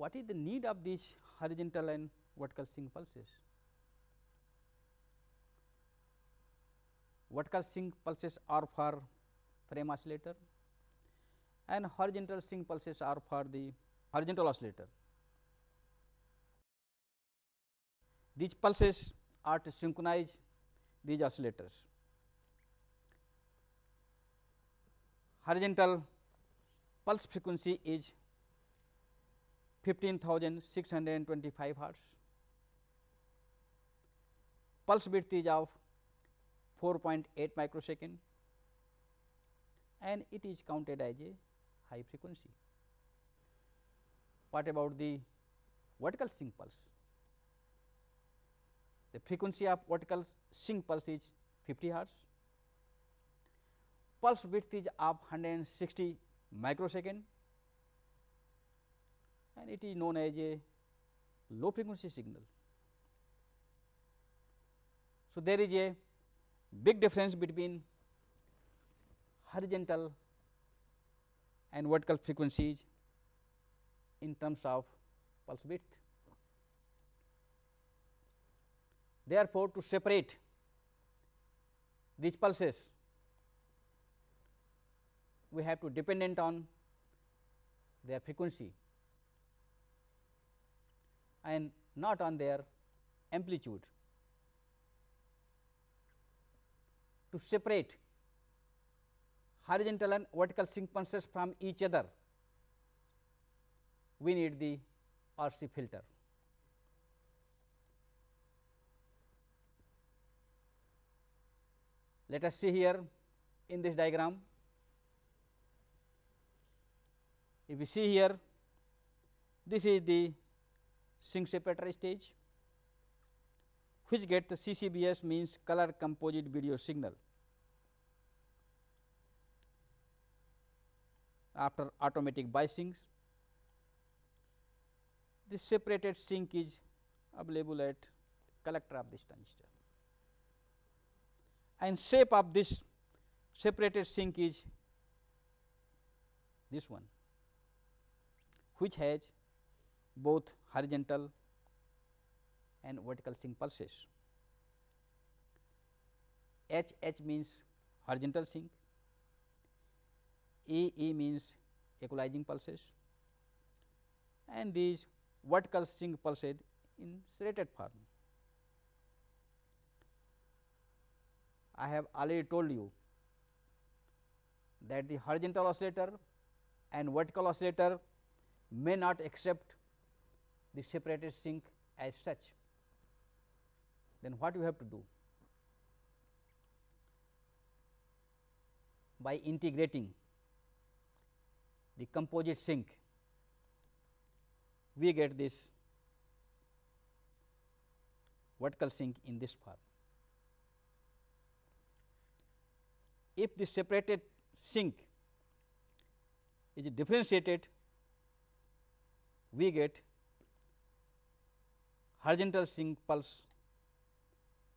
what is the need of these horizontal and vertical sync pulses? Vertical sync pulses are for frame oscillator and horizontal sync pulses are for the horizontal oscillator. These pulses are to synchronize these oscillators. Horizontal pulse frequency is 15,625 hertz. Pulse width is of 4.8 microsecond and it is counted as a high frequency. What about the vertical sync pulse? The frequency of vertical sync pulse is 50 hertz. Pulse width is of 160 microsecond and it is known as a low frequency signal. So, there is a big difference between horizontal and vertical frequencies in terms of pulse width. Therefore, to separate these pulses, we have to dependent on their frequency and not on their amplitude. To separate horizontal and vertical sync pulses from each other, we need the RC filter. Let us see here in this diagram. If we see here, this is the sync separator stage, which get the CCBS, means color composite video signal. After automatic biasings, this separated sync is available at collector of this transistor, and shape of this separated sync is this one, which has both horizontal and vertical sync pulses. H means horizontal sync, E means equalizing pulses, and these vertical sync pulses in serrated form. I have already told you that the horizontal oscillator and vertical oscillator may not accept the separated sync as such. Then what you have to do? By integrating the composite sync, we get this vertical sync in this form. If the separated sync is differentiated, we get horizontal sync pulse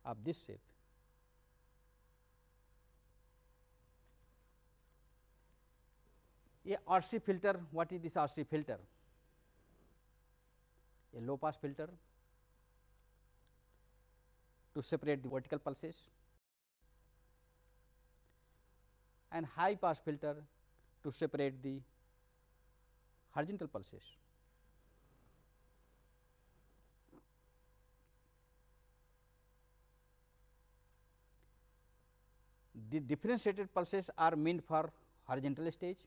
of this shape. A RC filter, what is this RC filter? A low pass filter to separate the vertical pulses, and high pass filter to separate the horizontal pulses. The differentiated pulses are meant for horizontal stage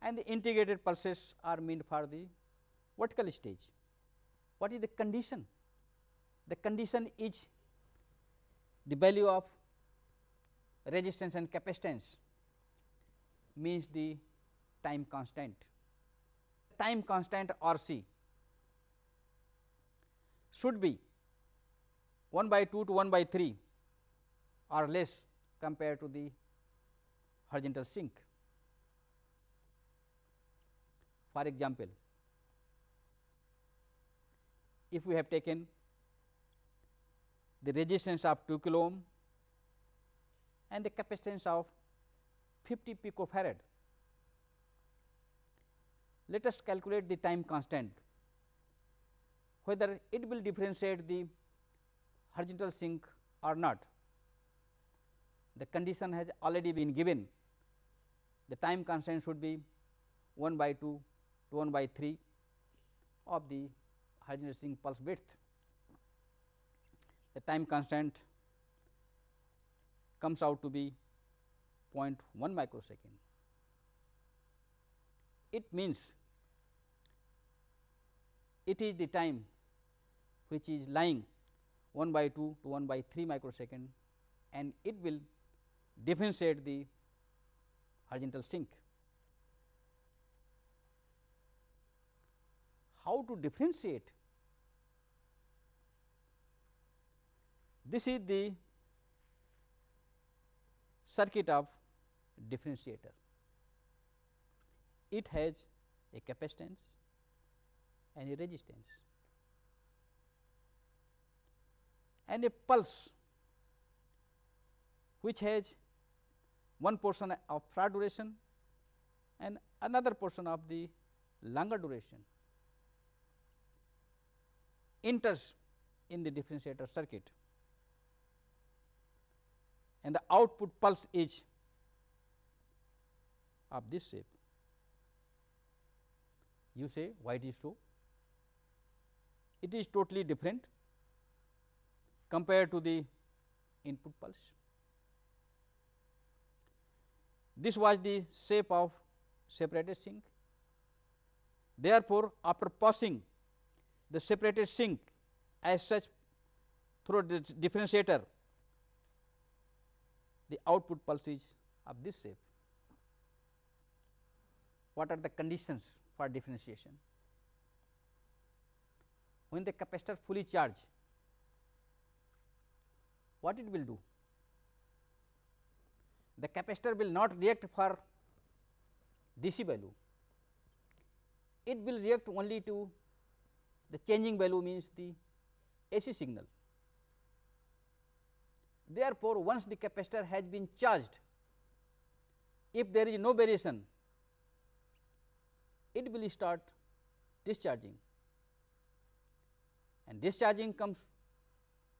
and the integrated pulses are meant for the vertical stage. What is the condition? The condition is the value of resistance and capacitance, means the time constant. Time constant RC should be 1/2 to 1/3 or less compared to the horizontal sync. For example, if we have taken the resistance of 2 kilo ohm and the capacitance of 50 picofarad, Let us calculate the time constant, whether it will differentiate the horizontal sink or not. The condition has already been given. The time constant should be 1 by 2 to 1 by 3 of the horizontal sink pulse width. The time constant comes out to be 0.1 microsecond. It means it is the time which is lying 1 by 2 to 1 by 3 microsecond, and it will differentiate the horizontal sink. How to differentiate? This is the circuit of differentiator. It has a capacitance and a resistance and a pulse which has one portion of short duration and another portion of the longer duration enters in the differentiator circuit, and the output pulse is of this shape. You say, why it is so? It is totally different compared to the input pulse. This was the shape of separated sink. Therefore, after passing the separated sink as such through the differentiator, the output pulse is of this shape. What are the conditions for differentiation? When the capacitor fully charged, what it will do? The capacitor will not react for DC value, it will react only to the changing value, means the AC signal. Therefore, once the capacitor has been charged, if there is no variation, it will start discharging, and discharging comes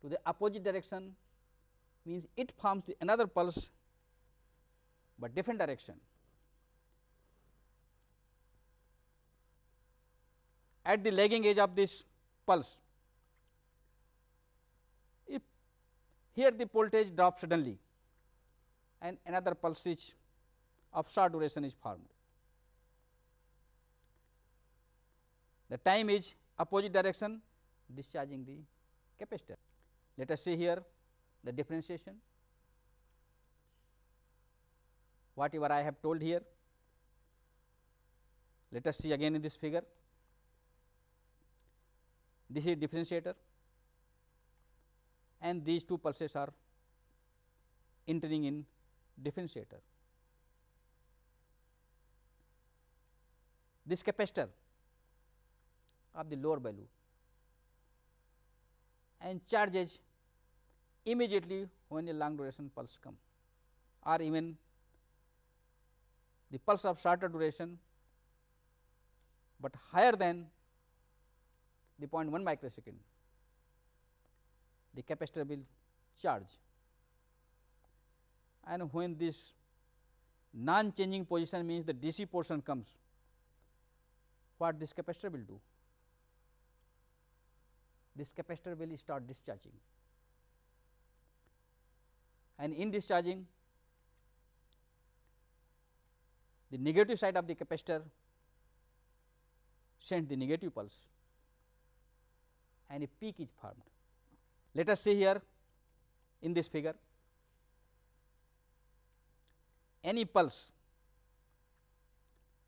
to the opposite direction, means it forms the another pulse, but different direction. At the lagging edge of this pulse, if here the voltage drops suddenly and another pulse is of short duration is formed, the time is opposite direction discharging the capacitor. Let us see here the differentiation. Whatever I have told here, let us see again in this figure. This is differentiator and these two pulses are entering in differentiator. This capacitor of the lower value and charges immediately when a long duration pulse come, or even the pulse of shorter duration, but higher than the 0.1 microsecond, the capacitor will charge, and when this non changing position, means the DC portion comes, what this capacitor will do? This capacitor will start discharging, and in discharging, the negative side of the capacitor sends the negative pulse and a peak is formed. Let us see here in this figure, any pulse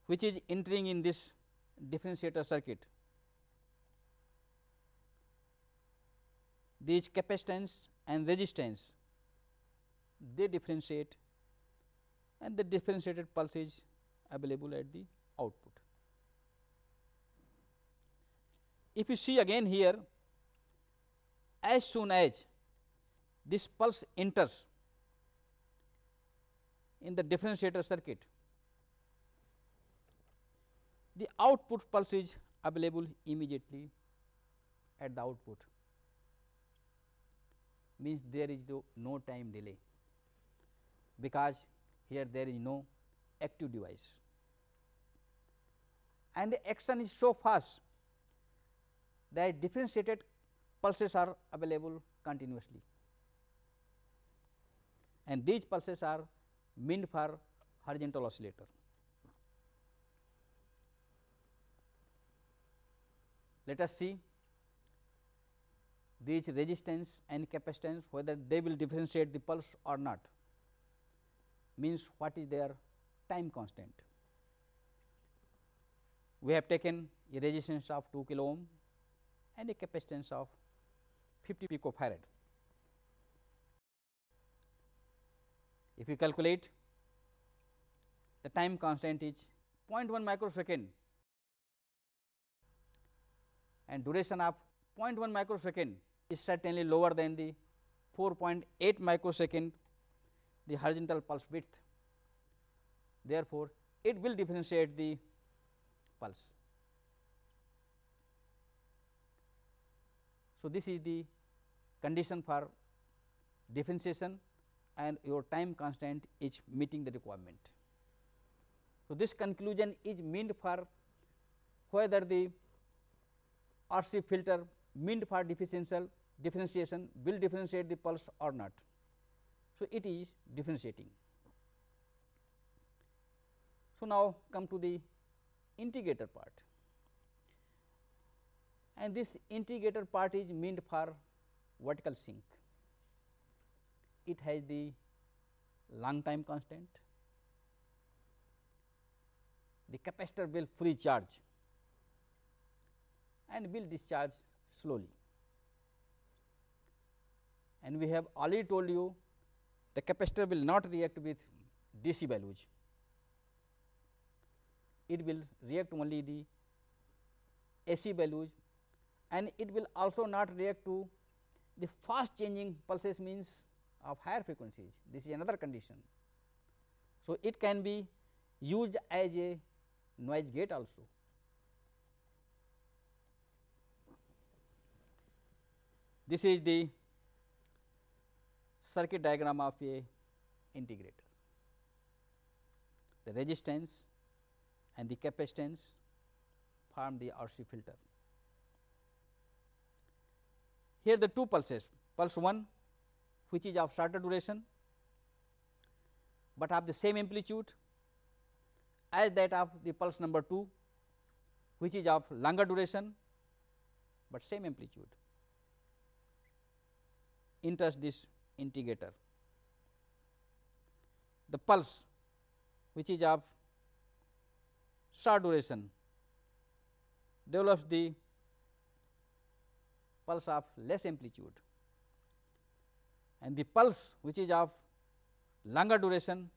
which is entering in this differentiator circuit, these capacitance and resistance, they differentiate and the differentiated pulse is available at the output. If you see again here, as soon as this pulse enters in the differentiator circuit, the output pulse is available immediately at the output, means there is no time delay, because here there is no active device, and the action is so fast that differentiated pulses are available continuously, and these pulses are meant for horizontal oscillator. Let us see these resistance and capacitance, whether they will differentiate the pulse or not, means what is their time constant. We have taken a resistance of 2 kilo ohm and a capacitance of 50 picofarad. If you calculate, the time constant is 0.1 microsecond and duration of 0.1 microsecond is certainly lower than the 4.8 microsecond the horizontal pulse width. Therefore, it will differentiate the pulse. So, this is the condition for differentiation, and your time constant is meeting the requirement. So, this conclusion is meant for whether the RC filter meant for differentiation will differentiate the pulse or not. So, it is differentiating. So, now come to the integrator part, and this integrator part is meant for vertical sink. It has the long time constant, the capacitor will fully charge and will discharge slowly, and we have already told you the capacitor will not react with DC values, it will react only the AC values, and it will also not react to the fast changing pulses, means of higher frequencies. This is another condition. So, it can be used as a noise gate also. This is the circuit diagram of a integrator. The resistance and the capacitance form the RC filter. Here the two pulses, pulse 1 which is of shorter duration, but of the same amplitude as that of the pulse number 2 which is of longer duration, but same amplitude, enters this integrator. The pulse which is of short duration develops the pulse of less amplitude, and the pulse which is of longer duration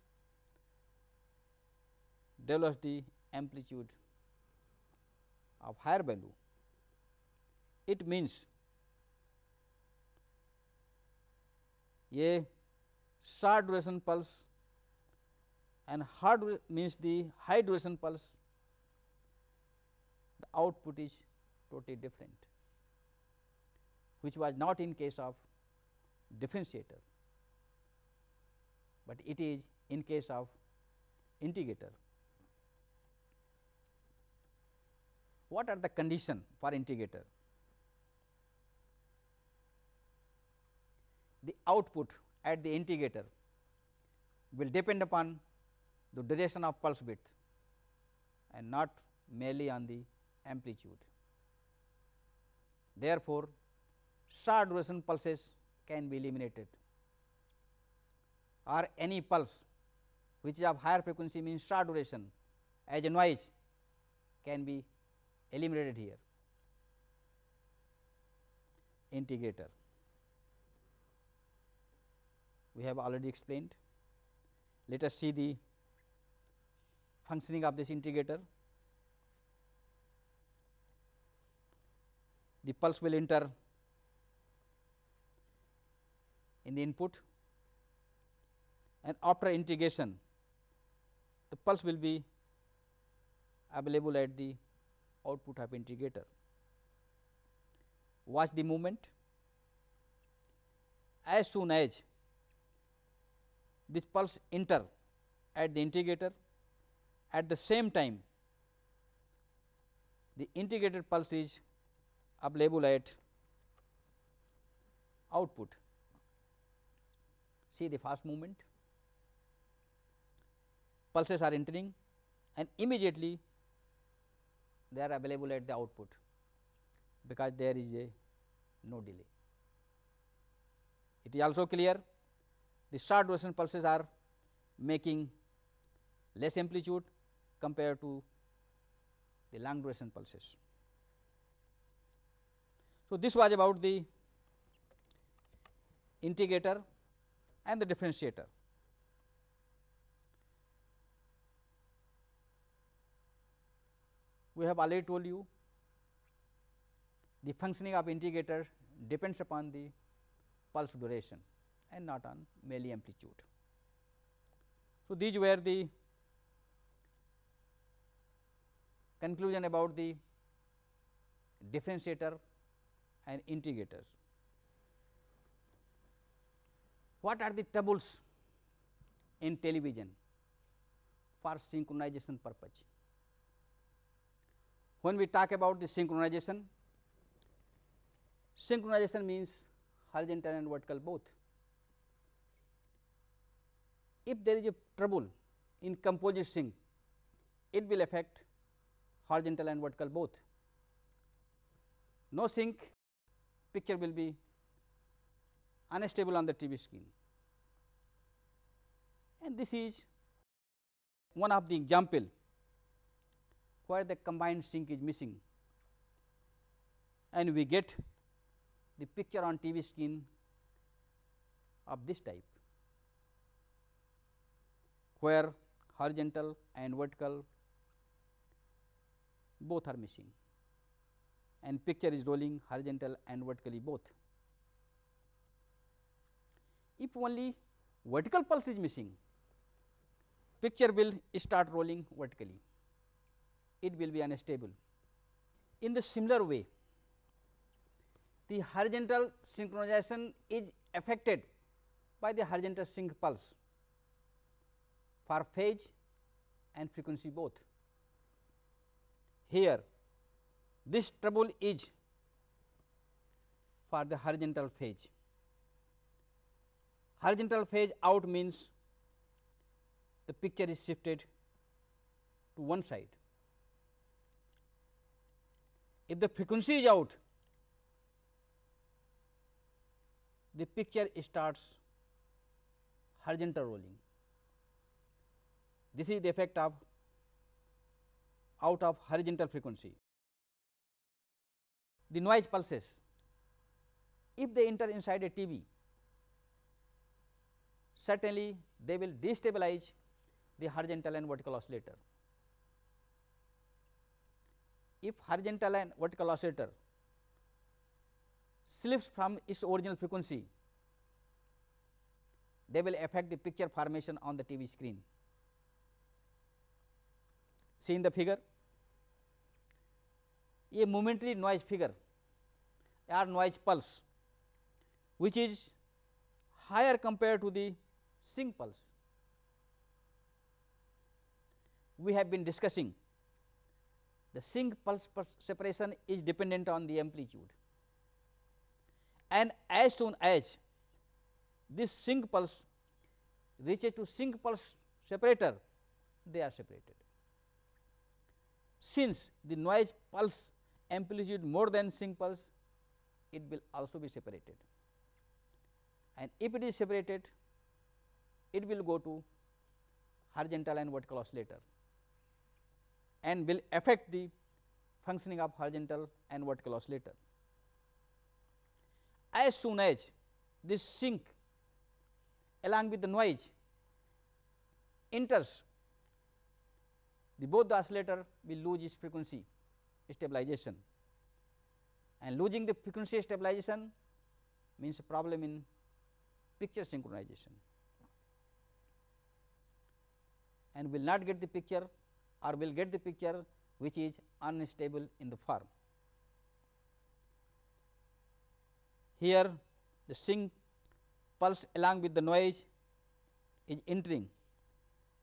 develops the amplitude of higher value. It means a short duration pulse and means the high duration pulse, the output is totally different, which was not in case of differentiator, but it is in case of integrator. What are the conditions for integrator? The output at the integrator will depend upon the duration of pulse width and not merely on the amplitude. Therefore, short duration pulses can be eliminated, or any pulse which is of higher frequency, means short duration, as a noise can be eliminated here. Integrator we have already explained. Let us see the functioning of this integrator. The pulse will enter in the input, and after integration the pulse will be available at the output of integrator. Watch the movement. As soon as this pulse enter at the integrator, at the same time the integrated pulse is available at output. See the fast movement, pulses are entering and immediately they are available at the output, because there is a no delay. It is also clear the short duration pulses are making less amplitude compared to the long duration pulses. So, this was about the integrator and the differentiator. We have already told you the functioning of integrator depends upon the pulse duration and not on merely amplitude. So, these were the conclusion about the differentiator and integrators. What are the troubles in television for synchronization purpose? When we talk about the synchronization, synchronization means horizontal and vertical both. If there is a trouble in composite sync, it will affect horizontal and vertical both. No sync, picture will be unstable on the TV screen, and this is one of the example where the combined sync is missing, and we get the picture on TV screen of this type, where horizontal and vertical both are missing and picture is rolling horizontal and vertically both. If only vertical pulse is missing, picture will start rolling vertically, it will be unstable. In the similar way, the horizontal synchronization is affected by the horizontal sync pulse for phase and frequency both. Here this trouble is for the horizontal phase. Horizontal phase out means the picture is shifted to one side. If the frequency is out, the picture starts horizontal rolling. This is the effect of out of horizontal frequency. The noise pulses, if they enter inside a TV, certainly they will destabilize the horizontal and vertical oscillator. If horizontal and vertical oscillator slips from its original frequency, they will affect the picture formation on the TV screen. See in the figure, a momentary noise figure or noise pulse which is higher compared to the sync pulse. We have been discussing the sync pulse separation is dependent on the amplitude, and as soon as this sync pulse reaches to sync pulse separator, they are separated. Since the noise pulse amplitude more than sync pulse, it will also be separated, and if it is separated, it will go to horizontal and vertical oscillator and will affect the functioning of horizontal and vertical oscillator. As soon as this sync along with the noise enters, both the oscillator will lose its frequency stabilization, and losing the frequency stabilization means a problem in picture synchronization, and will not get the picture or will get the picture which is unstable in the form. Here the sync pulse along with the noise is entering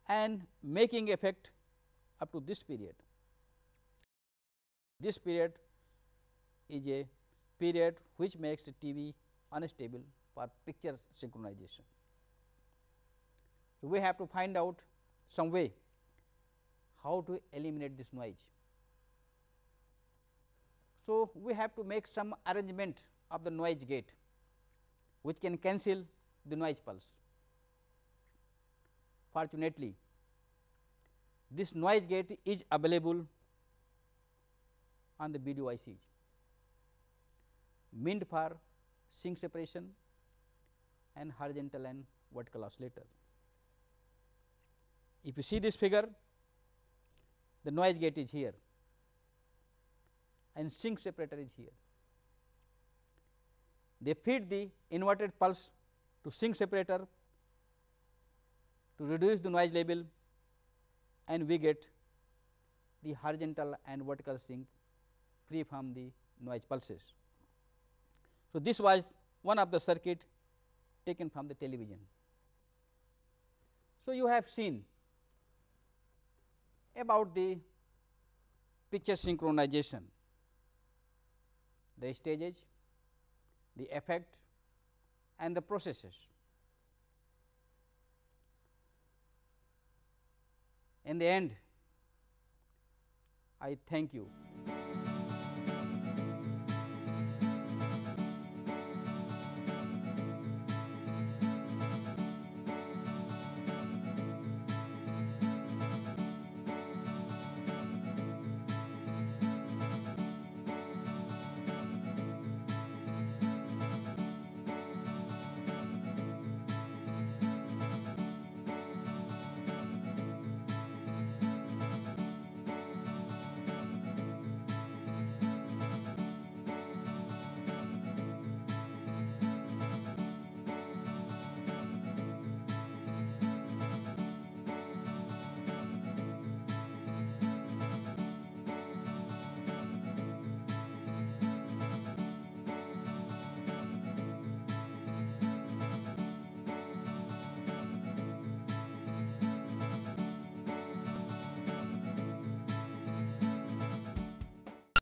and making effect up to this period. This period is a period which makes the TV unstable for picture synchronization. So, we have to find out some way how to eliminate this noise. So, we have to make some arrangement of the noise gate which can cancel the noise pulse. Fortunately, this noise gate is available on the video ICs meant for sync separation and horizontal and vertical oscillator. If you see this figure, the noise gate is here and sync separator is here. They feed the inverted pulse to sync separator to reduce the noise level, and we get the horizontal and vertical sync free from the noise pulses. So, this was one of the circuit taken from the television. So, you have seen about the picture synchronization, the stages, the effect and the processes. In the end, I thank you.